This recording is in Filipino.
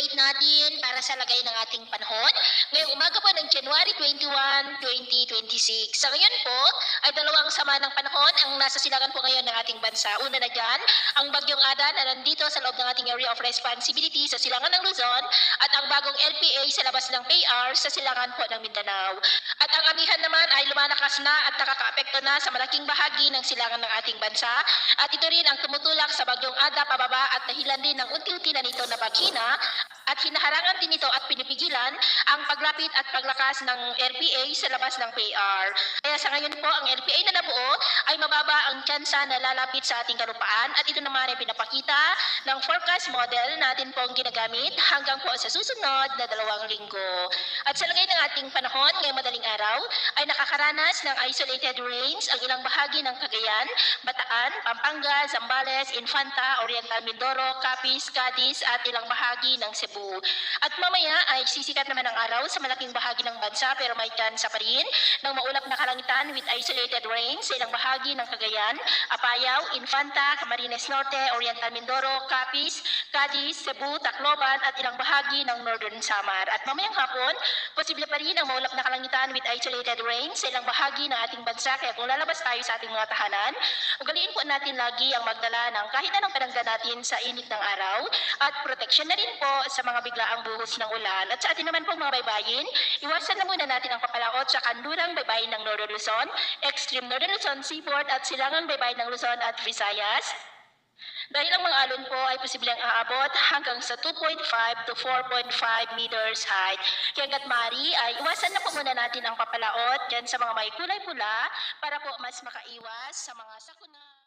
update natin para sa lagay ng ating panahon. Ngayong umaga po ng January 21, 2026. Sa ngayon po ay dalawang sama ng panahon ang nasa silangan po ngayon ng ating bansa. Una na dyan, ang bagyong Ada na nandito sa loob ng ating area of responsibility sa silangan ng Luzon at ang bagong LPA sa labas ng PAR sa silangan po ng Mindanao. At ang amihan naman ay lumalakas na at nakakaapekto na sa malaking bahagi ng silangan ng ating bansa. At ito rin ang tumutulak sa bagyong Ada pababa at dahilan din ng unti-unti na nito na paghina at hinaharangan din ito at pinipigilan ang paglapit at paglakas ng LPA sa labas ng PAR. Kaya sa ngayon po, ang LPA na nabuo ay mababa ang tsansa na lalapit sa ating kalupaan at ito naman ay pinapakita ng forecast model natin pong ginagamit hanggang po sa susunod na 2 linggo. At sa lagay ng ating panahon ngayong madaling araw ay nakakaranas ng isolated rains ang ilang bahagi ng Cagayan, Bataan, Pampanga, Zambales, Infanta, Oriental Mindoro, Capiz, Cadiz at ilang bahagi ng Cebu. At mamaya ay sisikat naman ang araw sa malaking bahagi ng bansa pero may tsansa pa rin ng maulap na kalangitan with isolated rains sa ilang bahagi ng Cagayan, Apayao, Infanta, Camarines Norte, Oriental Mindoro, Capiz, Cadiz, Cebu, Tacloban at ilang bahagi ng Northern Samar. At mamayang hapon, posible pa rin ang maulap na kalangitan with isolated rains sa ilang bahagi ng ating bansa. Kaya kung lalabas tayo sa ating mga tahanan, ugaliin po natin lagi ang magdala ng kahit anong panangga natin sa init ng araw at proteksyon na rin po sa mga biglaang buhos ng ulan. At sa atin naman pong mga baybayin, iwasan na muna natin ang papalaot sa kanlurang baybayin ng Northern Luzon, extreme Northern Luzon seaboard at silangang baybayin ng Luzon at Visayas. Dahil ang mga alon po ay posibleng aabot hanggang sa 2.5 to 4.5 meters height. Kaya hanggat maaari ay iwasan na po muna natin ang papalaot dyan sa mga may kulay pula para po mas makaiwas sa mga sakuna.